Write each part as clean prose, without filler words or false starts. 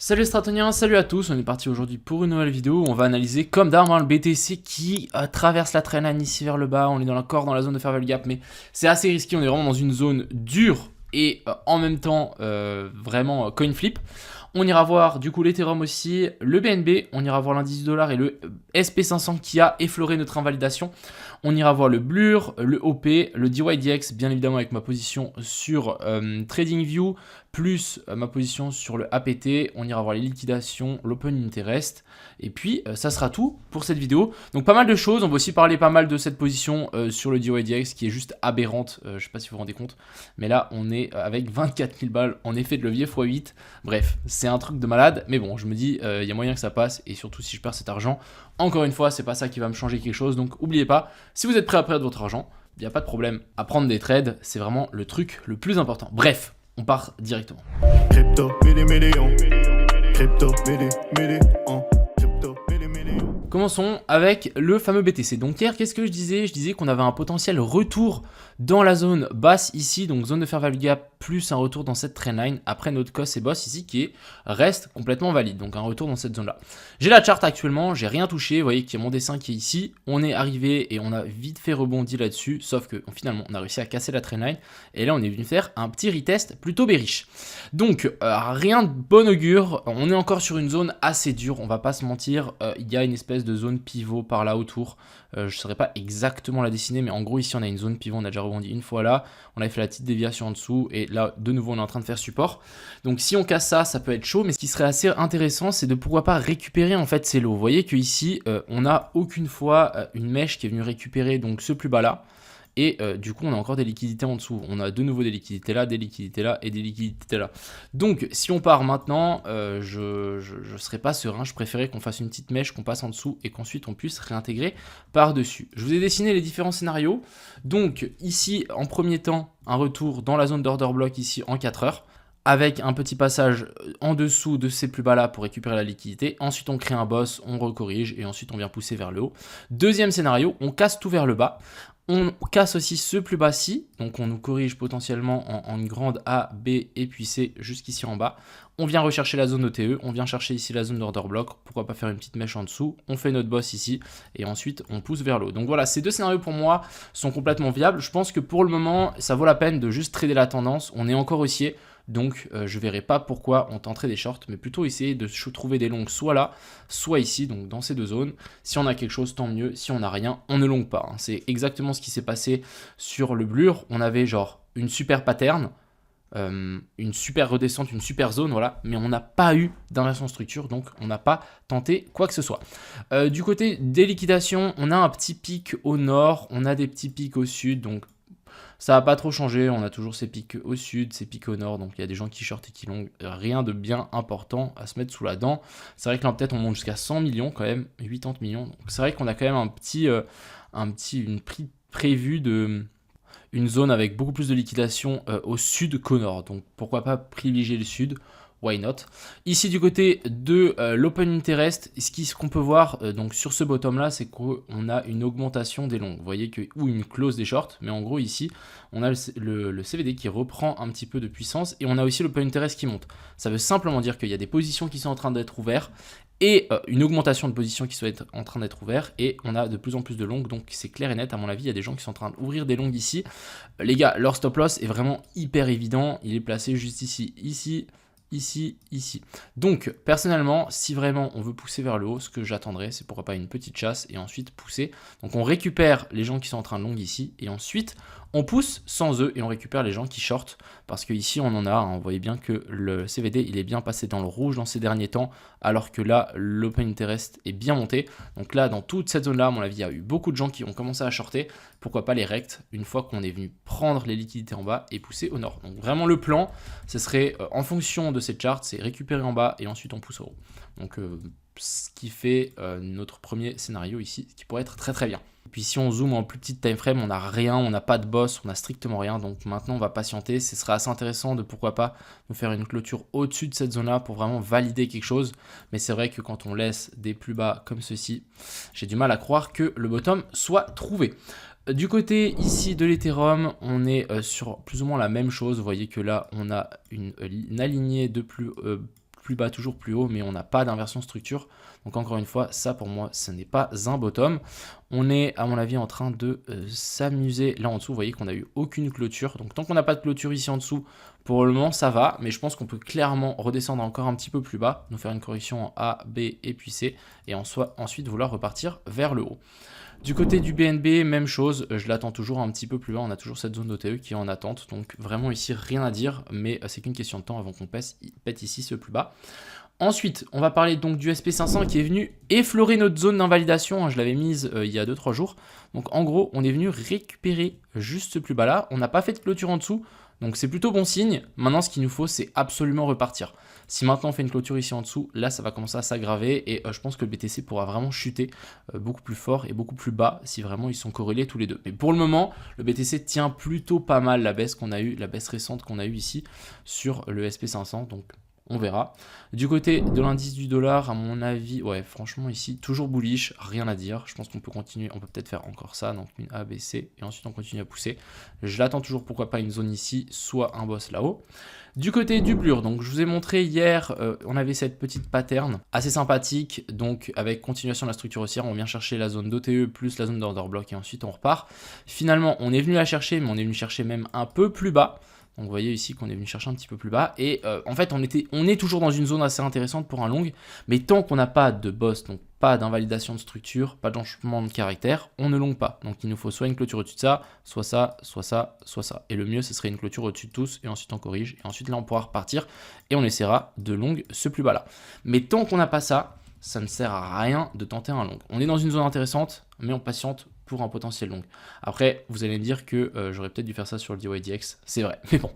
Salut les Stratoniens, salut à tous, on est parti aujourd'hui pour une nouvelle vidéo où on va analyser comme d'hab le BTC qui traverse la trendline ici vers le bas. On est encore dans la zone de fair value gap, mais c'est assez risqué, on est vraiment dans une zone dure et en même temps vraiment coin flip. On ira voir du coup l'Ethereum aussi, le BNB, on ira voir l'indice du dollar et le SP500 qui a effleuré notre invalidation. On ira voir le Blur, le OP, le DYDX, bien évidemment avec ma position sur TradingView, plus ma position sur le APT. On ira voir les liquidations, l'Open Interest. Et puis, ça sera tout pour cette vidéo. Donc, pas mal de choses. On va aussi parler pas mal de cette position sur le DYDX qui est juste aberrante. Je ne sais pas si vous vous rendez compte. Mais là, on est avec 24 000 balles en effet de levier x8. Bref, c'est un truc de malade. Mais bon, je me dis, il y a moyen que ça passe. Et surtout, si je perds cet argent, encore une fois, c'est pas ça qui va me changer quelque chose. Donc, n'oubliez pas, si vous êtes prêt à perdre votre argent, il n'y a pas de problème à prendre des trades. C'est vraiment le truc le plus important. Bref, on part directement. Crypto, Commençons avec le fameux BTC. Donc hier, qu'est-ce que je disais? Je disais qu'on avait un potentiel retour dans la zone basse ici, donc zone de fair value gap, plus un retour dans cette trendline après notre cost et boss ici qui reste complètement valide. Donc un retour dans cette zone-là. J'ai la charte actuellement, j'ai rien touché. Vous voyez qu'il y a mon dessin qui est ici. On est arrivé et on a vite fait rebondir là-dessus, sauf que finalement on a réussi à casser la trendline. Et là on est venu faire un petit retest plutôt bearish. Donc rien de bon augure. On est encore sur une zone assez dure, on va pas se mentir. Il y a une espèce de zone pivot par là autour. Je ne saurais pas exactement la dessiner, mais en gros ici on a une zone pivot, on a déjà rebondi une fois là, on a fait la petite déviation en dessous et là de nouveau on est en train de faire support. Donc si on casse ça, ça peut être chaud, mais ce qui serait assez intéressant c'est de pourquoi pas récupérer en fait ces lots. Vous voyez qu'ici on n'a aucune fois une mèche qui est venue récupérer donc ce plus bas là. Et du coup, on a encore des liquidités en dessous. On a de nouveau des liquidités là et des liquidités là. Donc, si on part maintenant, je ne serais pas serein. Je préférais qu'on fasse une petite mèche, qu'on passe en dessous et qu'ensuite on puisse réintégrer par-dessus. Je vous ai dessiné les différents scénarios. Donc, ici, en premier temps, un retour dans la zone d'order block ici en 4 heures. Avec un petit passage en dessous de ces plus bas là pour récupérer la liquidité. Ensuite, on crée un boss, on recorrige et ensuite on vient pousser vers le haut. Deuxième scénario, on casse tout vers le bas. On casse aussi ce plus bas-ci, donc on nous corrige potentiellement en une grande A, B et puis C jusqu'ici en bas. On vient rechercher la zone OTE, on vient chercher ici la zone d'order block, pourquoi pas faire une petite mèche en dessous, on fait notre boss ici et ensuite on pousse vers le haut. Donc voilà, ces deux scénarios pour moi sont complètement viables. Je pense que pour le moment, ça vaut la peine de juste trader la tendance, on est encore haussier. Donc je ne verrai pas pourquoi on tenterait des shorts, mais plutôt essayer de trouver des longs soit là, soit ici, donc dans ces deux zones. Si on a quelque chose, tant mieux. Si on n'a rien, on ne longue pas. C'est exactement ce qui s'est passé sur le Blur. On avait genre une super pattern, une super redescente, une super zone, voilà, mais on n'a pas eu d'inversion structure, donc on n'a pas tenté quoi que ce soit. Du côté des liquidations, on a un petit pic au nord, on a des petits pics au sud, donc ça n'a pas trop changé, on a toujours ces pics au sud, ces pics au nord, donc il y a des gens qui short et qui long, rien de bien important à se mettre sous la dent. C'est vrai que là peut-être on monte jusqu'à 100 millions quand même, 80 millions, donc c'est vrai qu'on a quand même une prix prévu de une zone avec beaucoup plus de liquidation au sud qu'au nord, donc pourquoi pas privilégier le sud. Why not? Ici du côté de l'Open Interest, ce qu'on peut voir donc sur ce bottom là, c'est qu'on a une augmentation des longs. Vous voyez ou une close des shorts, mais en gros ici, on a le CVD qui reprend un petit peu de puissance et on a aussi l'Open Interest qui monte. Ça veut simplement dire qu'il y a des positions qui sont en train d'être ouvertes et une augmentation de positions qui sont en train d'être ouvertes et on a de plus en plus de longues, donc c'est clair et net. À mon avis, il y a des gens qui sont en train d'ouvrir des longues ici. Les gars, leur stop loss est vraiment hyper évident, il est placé juste ici, ici. Donc personnellement, si vraiment on veut pousser vers le haut, ce que j'attendrai, c'est pourquoi pas une petite chasse et ensuite pousser. Donc on récupère les gens qui sont en train de long ici et ensuite on pousse sans eux et on récupère les gens qui shortent parce que ici on en a, hein, vous voyez bien que le CVD il est bien passé dans le rouge dans ces derniers temps alors que là l'Open Interest est bien monté. Donc là dans toute cette zone là, à mon avis, il y a eu beaucoup de gens qui ont commencé à shorter. Pourquoi pas les rects une fois qu'on est venu prendre les liquidités en bas et pousser au nord. Donc vraiment le plan, ce serait en fonction de cette charte, c'est récupérer en bas et ensuite on pousse au haut. Donc ce qui fait notre premier scénario ici, ce qui pourrait être très très bien. Et puis si on zoome en plus petite time frame, on n'a rien, on n'a pas de boss, on n'a strictement rien. Donc maintenant on va patienter. Ce serait assez intéressant de pourquoi pas nous faire une clôture au-dessus de cette zone-là pour vraiment valider quelque chose. Mais c'est vrai que quand on laisse des plus bas comme ceci, j'ai du mal à croire que le bottom soit trouvé. Du côté ici de l'Ethereum, on est sur plus ou moins la même chose. Vous voyez que là, on a une alignée de plus plus bas, toujours plus haut, mais on n'a pas d'inversion structure. Donc encore une fois, ça pour moi, ce n'est pas un bottom. On est, à mon avis, en train de s'amuser. Là en dessous, vous voyez qu'on n'a eu aucune clôture. Donc tant qu'on n'a pas de clôture ici en dessous, pour le moment, ça va. Mais je pense qu'on peut clairement redescendre encore un petit peu plus bas, nous faire une correction en A, B et puis C, et ensuite vouloir repartir vers le haut. Du côté du BNB, même chose, je l'attends toujours un petit peu plus bas, on a toujours cette zone d'OTE qui est en attente, donc vraiment ici rien à dire, mais c'est qu'une question de temps avant qu'on pète ici ce plus bas. Ensuite, on va parler donc du SP500 qui est venu effleurer notre zone d'invalidation, je l'avais mise il y a 2-3 jours, donc en gros on est venu récupérer juste ce plus bas là, on n'a pas fait de clôture en dessous, donc c'est plutôt bon signe. Maintenant ce qu'il nous faut c'est absolument repartir. Si maintenant on fait une clôture ici en dessous, là ça va commencer à s'aggraver et je pense que le BTC pourra vraiment chuter beaucoup plus fort et beaucoup plus bas si vraiment ils sont corrélés tous les deux. Mais pour le moment, le BTC tient plutôt pas mal la baisse qu'on a eue, la baisse récente qu'on a eue ici sur le SP500, donc on verra. Du côté de l'indice du dollar, à mon avis, ouais, franchement ici, toujours bullish, rien à dire. Je pense qu'on peut continuer, on peut peut-être faire encore ça, donc une A, B, C, et ensuite on continue à pousser. Je l'attends toujours, pourquoi pas une zone ici, soit un boss là-haut. Du côté du blur, donc je vous ai montré hier, on avait cette petite pattern assez sympathique, donc avec continuation de la structure haussière, on vient chercher la zone d'OTE plus la zone d'order block et ensuite on repart. Finalement, on est venu la chercher, mais on est venu chercher même un peu plus bas. Donc vous voyez ici qu'on est venu chercher un petit peu plus bas. Et en fait, on est toujours dans une zone assez intéressante pour un long. Mais tant qu'on n'a pas de boss, donc pas d'invalidation de structure, pas de changement de caractère, on ne longue pas. Donc il nous faut soit une clôture au-dessus de ça, soit ça, soit ça, soit ça. Et le mieux, ce serait une clôture au-dessus de tous. Et ensuite, on corrige. Et ensuite, là, on pourra repartir. Et on essaiera de long ce plus bas là. Mais tant qu'on n'a pas ça, ça ne sert à rien de tenter un long. On est dans une zone intéressante, mais on patiente pour un potentiel long. Après, vous allez me dire que j'aurais peut-être dû faire ça sur le DYDX, c'est vrai, mais bon.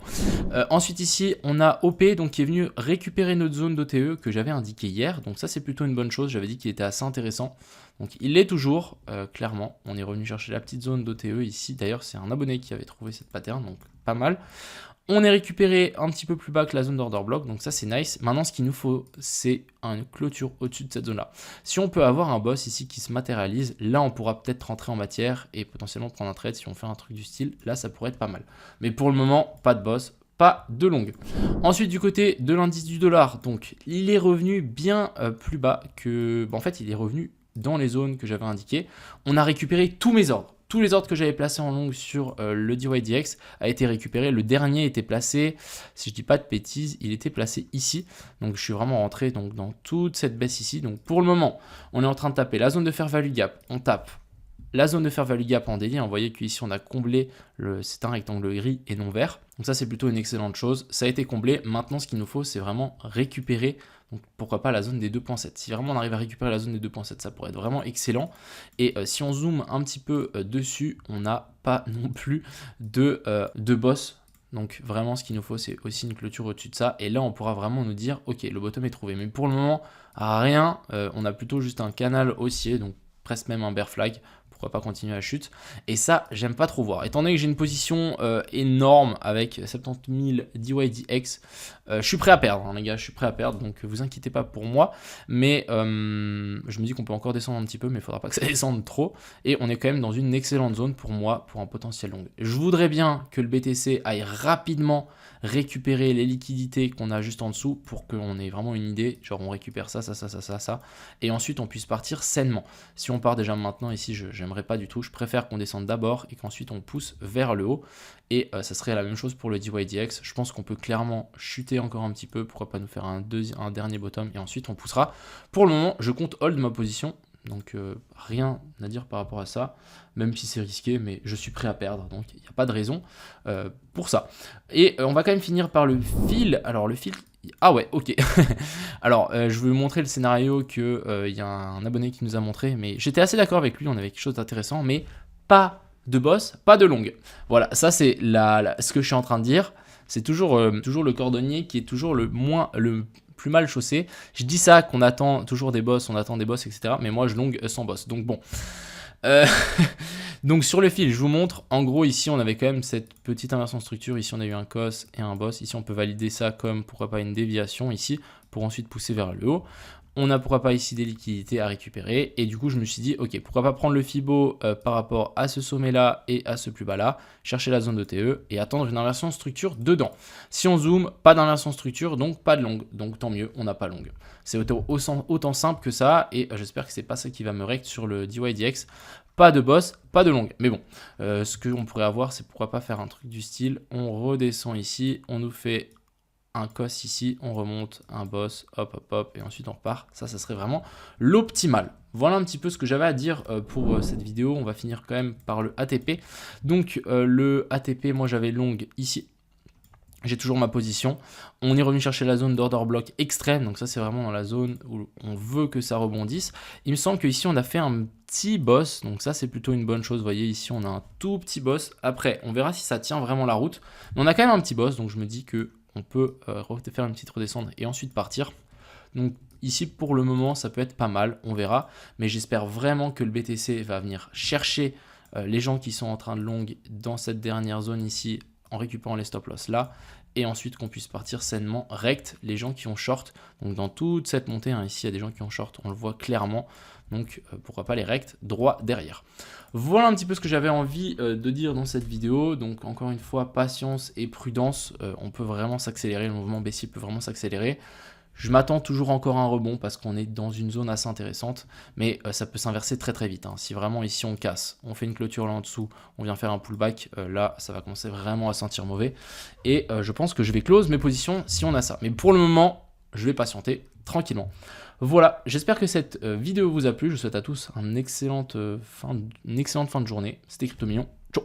Ensuite ici, on a OP donc, qui est venu récupérer notre zone d'OTE que j'avais indiqué hier, donc ça c'est plutôt une bonne chose, j'avais dit qu'il était assez intéressant. Donc il l'est toujours, clairement, on est revenu chercher la petite zone d'OTE ici, d'ailleurs c'est un abonné qui avait trouvé cette pattern, donc pas mal. On est récupéré un petit peu plus bas que la zone d'order block, donc ça c'est nice. Maintenant ce qu'il nous faut c'est une clôture au-dessus de cette zone là. Si on peut avoir un boss ici qui se matérialise, là on pourra peut-être rentrer en matière et potentiellement prendre un trade si on fait un truc du style, là ça pourrait être pas mal. Mais pour le moment, pas de boss, pas de longue. Ensuite du côté de l'indice du dollar, donc il est revenu bien plus bas que... en fait il est revenu dans les zones que j'avais indiquées. On a récupéré tous mes ordres. Tous les ordres que j'avais placés en longue sur le DYDX a été récupéré. Le dernier était placé, si je dis pas de bêtises, il était placé ici. Donc je suis vraiment rentré donc, dans toute cette baisse ici. Donc pour le moment, on est en train de taper la zone de fair value gap. On tape la zone de fair value gap en daily. Vous voyez qu'ici on a comblé, c'est un rectangle gris et non vert. Donc ça c'est plutôt une excellente chose. Ça a été comblé. Maintenant ce qu'il nous faut c'est vraiment récupérer. Donc pourquoi pas la zone des 2.7. Si vraiment on arrive à récupérer la zone des 2.7, ça pourrait être vraiment excellent. Et si on zoome un petit peu dessus, on n'a pas non plus de boss. Donc vraiment ce qu'il nous faut c'est aussi une clôture au-dessus de ça. Et là on pourra vraiment nous dire ok le bottom est trouvé. Mais pour le moment rien, on a plutôt juste un canal haussier, donc presque même un bear flag. Pourquoi pas continuer la chute. Et ça, j'aime pas trop voir. Étant donné que j'ai une position énorme avec 70 000 DYDX, je suis prêt à perdre, hein, les gars, je suis prêt à perdre, donc vous inquiétez pas pour moi. Mais je me dis qu'on peut encore descendre un petit peu, mais il faudra pas que ça descende trop. Et on est quand même dans une excellente zone pour moi, pour un potentiel long. Je voudrais bien que le BTC aille rapidement récupérer les liquidités qu'on a juste en dessous pour qu'on ait vraiment une idée, genre on récupère ça, et ensuite on puisse partir sainement. Si on part déjà maintenant ici, j'aimerais pas du tout, je préfère qu'on descende d'abord et qu'ensuite on pousse vers le haut, et ça serait la même chose pour le DYDX. Je pense qu'on peut clairement chuter encore un petit peu, pourquoi pas nous faire un dernier bottom, et ensuite on poussera. Pour le moment, je compte hold ma position, donc rien à dire par rapport à ça, même si c'est risqué, mais je suis prêt à perdre, donc il n'y a pas de raison pour ça. Et on va quand même finir par le fil. Alors le fil, ah ouais, ok. Alors je vais vous montrer le scénario que il y a un abonné qui nous a montré, mais j'étais assez d'accord avec lui, on avait quelque chose d'intéressant, mais pas de boss, pas de longue. Voilà, ça c'est ce que je suis en train de dire. C'est toujours le cordonnier qui est toujours le plus mal chaussé. Je dis ça qu'on attend toujours des boss, on attend des boss, etc. Mais moi je longue sans boss. Donc bon. Donc sur le fil, je vous montre. En gros, ici on avait quand même cette petite inversion de structure. Ici on a eu un cos et un boss. Ici on peut valider ça comme pourquoi pas une déviation ici. pour ensuite pousser vers le haut. On a pourquoi pas ici des liquidités à récupérer et du coup je me suis dit ok, pourquoi pas prendre le Fibo par rapport à ce sommet là et à ce plus bas là, chercher la zone de TE et attendre une inversion de structure dedans. Si on zoome, pas d'inversion de structure, donc pas de longue, donc tant mieux, on n'a pas longue. C'est autant simple que ça et j'espère que c'est pas ça qui va me rect sur le DYDX. Pas de boss, pas de longue. Mais bon, ce qu'on pourrait avoir, c'est pourquoi pas faire un truc du style, on redescend ici, on nous fait un cos ici, on remonte un boss, hop hop hop, et ensuite on repart. Ça serait vraiment l'optimal. Voilà un petit peu ce que j'avais à dire pour cette vidéo. On va finir quand même par le ATP. Donc le ATP, moi j'avais longue ici. J'ai toujours ma position. On est revenu chercher la zone d'order block extrême. Donc ça, c'est vraiment dans la zone où on veut que ça rebondisse. Il me semble qu'ici, on a fait un petit boss. Donc ça, c'est plutôt une bonne chose. Vous voyez, ici, on a un tout petit boss. Après, on verra si ça tient vraiment la route. Mais on a quand même un petit boss. Donc je me dis qu'on peut faire une petite redescente et ensuite partir. Donc ici, pour le moment, ça peut être pas mal. On verra. Mais j'espère vraiment que le BTC va venir chercher les gens qui sont en train de long dans cette dernière zone ici, en récupérant les stop loss là, et ensuite qu'on puisse partir sainement rect les gens qui ont short. Donc dans toute cette montée, hein, ici il y a des gens qui ont short, on le voit clairement, donc pourquoi pas les rect droit derrière. Voilà un petit peu ce que j'avais envie de dire dans cette vidéo. Donc encore une fois, patience et prudence, on peut vraiment s'accélérer, le mouvement baissier peut vraiment s'accélérer. Je m'attends toujours encore à un rebond parce qu'on est dans une zone assez intéressante, mais ça peut s'inverser très très vite. Hein. Si vraiment ici on casse, on fait une clôture là en dessous, on vient faire un pullback, là ça va commencer vraiment à sentir mauvais. Et je pense que je vais close mes positions si on a ça. Mais pour le moment, je vais patienter tranquillement. Voilà, j'espère que cette vidéo vous a plu. Je vous souhaite à tous une excellente fin de journée. C'était Crypto Million. Ciao.